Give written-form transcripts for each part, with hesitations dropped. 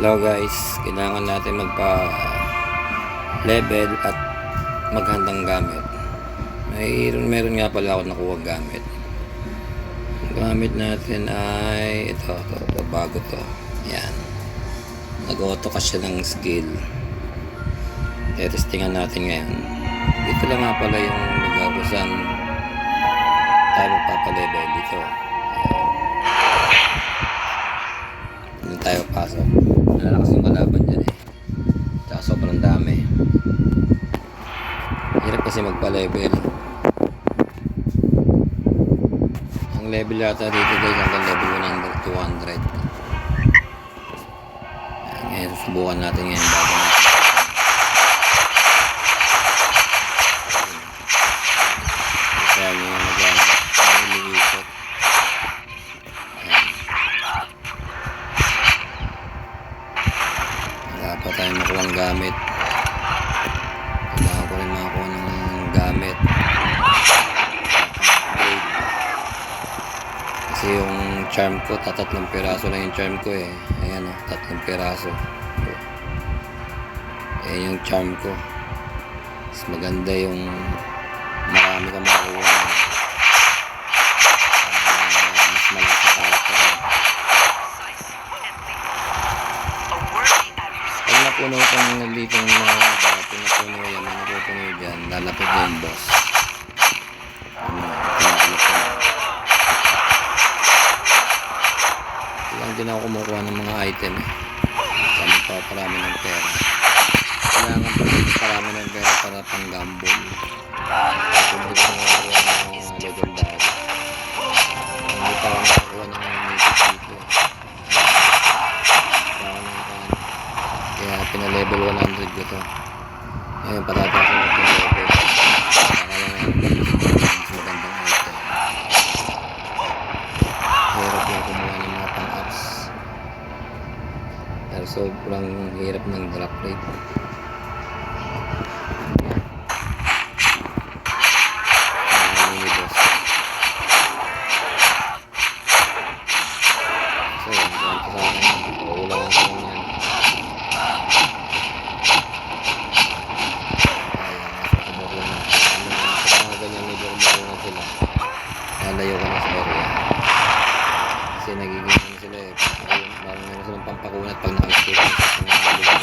Hello guys, kailangan natin magpa-level at maghandang gamit. Meron nga pala ako nakuha gamit. Ang gamit natin ay ito, bago to. Yan. Nag-auto ka siya ng skill. Testingan natin ngayon. Dito lang nga pala yung lugar kung saan tayo magpapa-level dito. Doon tayo pasok. Nalakas yung kalaban dyan eh. Tsaka sobrang dami. Hirap kasi magpa-level. Ang level yata dito guys hanggang level 100, 200. Ngayon subukan natin ngayon bago natin. Kaya nyo yung mag-iikot. Dapat tayo makuha ng gamit. Kailangan ko rin makakuha ng gamit. Kasi yung charm ko, 3 piraso lang yung charm ko eh. Ayan o, 3 piraso. Ayan yung charm ko. Mas maganda yung marami ka makakuha. Mas malakas na karakter. Pag napuno kang nandito ng mga iba, pinapuno yan, may napupuno dyan, lalapit na yung boss. Kailangan din ako kumukuha ng mga item eh. Kaya magpaparami ng pera. Kailangan pa rin parami ng pera para pang gamble. Kung hindi ko makakuha ng mga legendary. Hindi pa ako makakuha ng mythic dito. Kaya pinalevel 100 ko to. Ngayon patatasin ko yung level. Mas magandang item. Hirap yung kumuha ng mga pang-ups. Pero sobrang hirap ng drop rate. Lalayo ka na sa area kasi nagiging ano sila eh, parang meron silang pampakunat pag naka-escape sa mga lugar.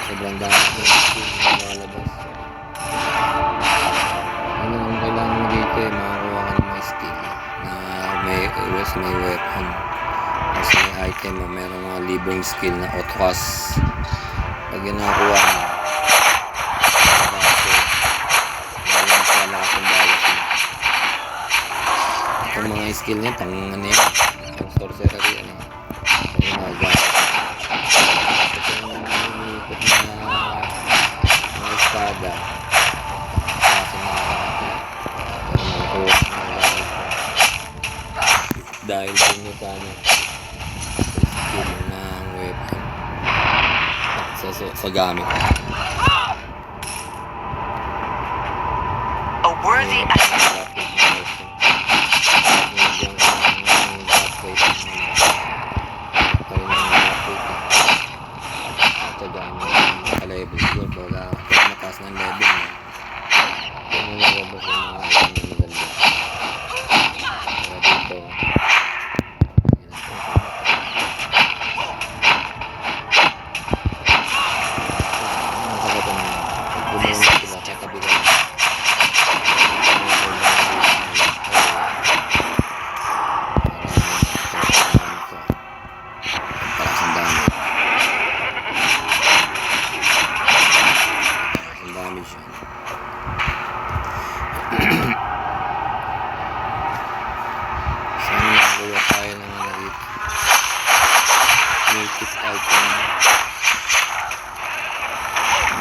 Sobrang dami ng skill na nakalabas. Ano ang kailangan mo dito eh, makakuha ka ng mga skill na may weapon. Kasi may item mo, meron mga libreng skill na autocast. Pag yun nakakuha mo, walang sa lakas ng balas mo. Itong mga skill niya, pang ano yan, pang sorcery, ano, yung mga gamit. Ito yung umiikot na mga espada. Kasi nakakuha dahil din nyo sa ano, ng weapon sa gamit. A worthy level siguro baga mataas ng level mo yung nalabas yung mga item na maganda. Kaya dito sana nakakuha tayo ng mga dito mythic item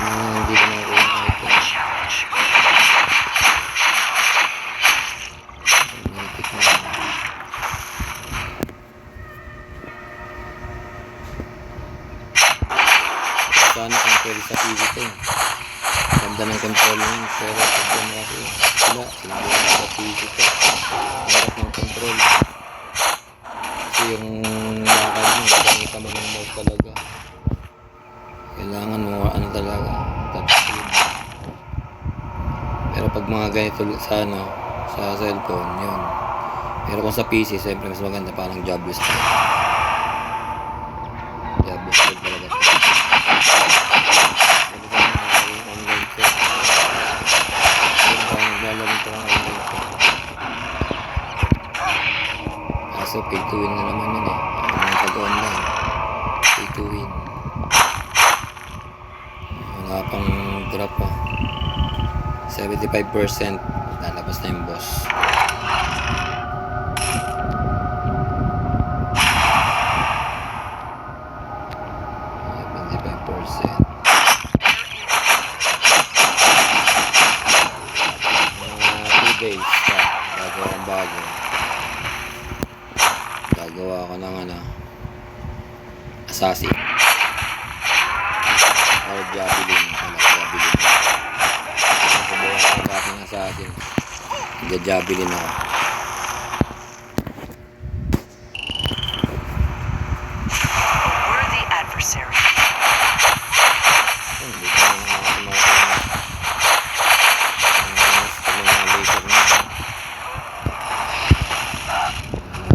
hindi ko nakakuha ng item mythic na sana kung pwede sa PvP ganda ng control yun, pero pag yan kasi wala, sinabi sa PC ko, hirap ng control kasi yung lakad mo, gagamitan mo ng mouse talaga, kailangan mo ano talaga, top speed. Pero pag mga ganito sa ano, sa cellphone, yun. Pero kung sa PC, siyempre mas maganda, parang jobless ka. Jobless ka talaga. Online ko. Naglalaro ko ng online ko. Kaso pay to win na naman yun eh. Ang pag-online. Pay to win. Wala pang drop pa. 75% lalabas na yung boss. Days pa bago gagawa ako ng ano, assassin or javelin sabuhan ko sa aking assassin, javelin ako. Worthy adversary. Hindi ko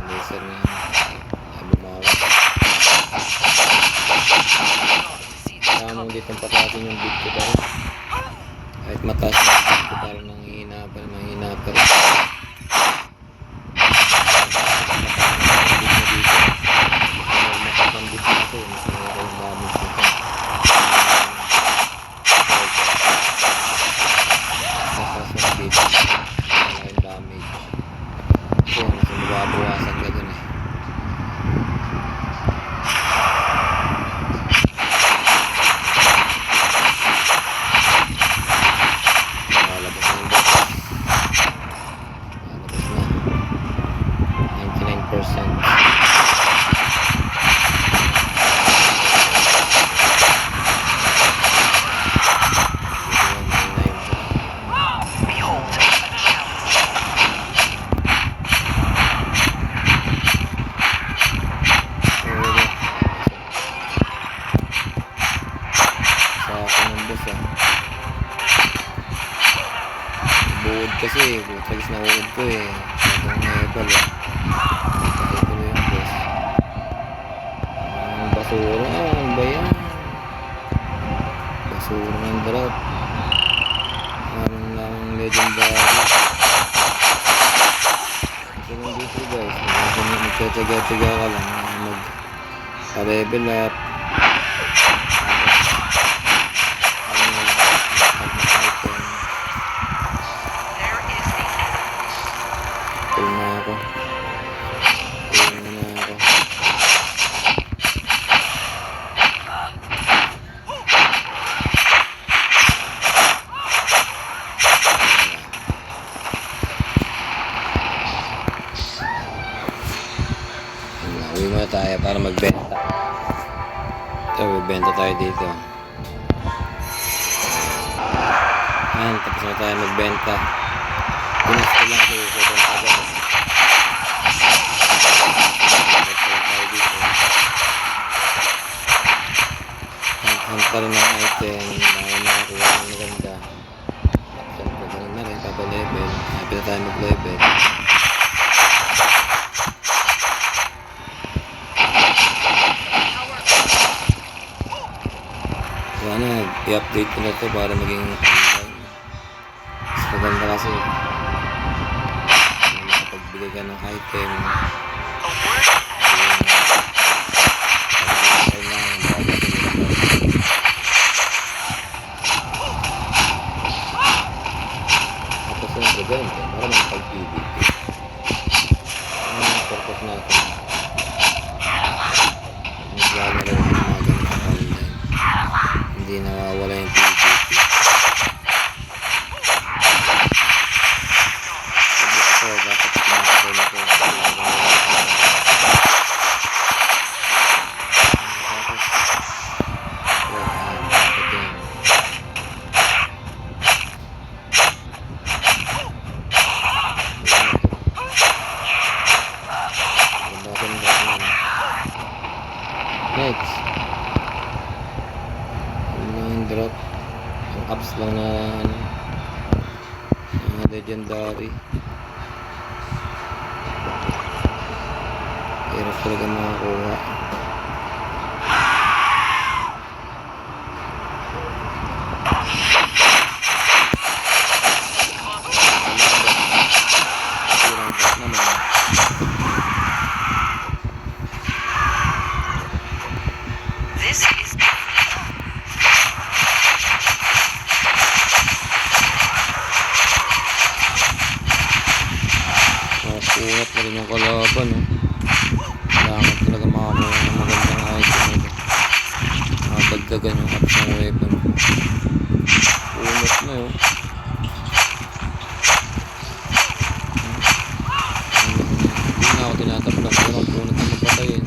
laser na bumawas. Kaya mo dito patasin yung bit ko pa rin. Kahit mataas na yung bit ko parang nanghihina pa rin. Mataas ang bit na ito, mas mayroon yung damage nito. Mataas ang bit, wala yung damage. So, mas mababawasan ka dun eh. Lalabas na yung boss. Lalabas na. 99%. Behold a challenge. Sa akin ng boss ah. Buod kasi eh. Butagis na uod ko eh. Masyadong nebal eh. Kasi ko yung boss. Ang basura. Ano ba yan? Basura ng drop. Parang lang legendary. Ito lang dito guys. Magtataga-taga ka lang. Mag-level up. There is the enemy. Pull na ako. Uwi muna tayo para magbenta. Ito, magbenta tayo dito. Ayan, tapos na tayo magbenta. Pinas ko lang ito sa benta ko. Magbenta tayo dito. Hanta rin ng item. Baka makakuha ng maganda. Siyempre, ganun na rin. Papa-level. Happy na tayo mag-level. Sana i-update ko na ito para maging online. Mas maganda kasi makapagbigay ka ng item. A worthy Tapos yung prevent para magpag-PVP. Ano yung purpose natin? Naglalaro ng mga ganito online. Hindi nawawala yung PVP. Sabi ko dapat pinakasay na ito. apps lang na ano, legendary. Hirap talaga makakuha. Sirang bot naman. This is Nakakuhat na rin yung kalaban, no? Kailangan talaga makakuha ng magandang item nito. Makadagdagan yung apps ng weapon. Punot na yun. Hindi na ako tinataplan pero ang punot na mapatayin.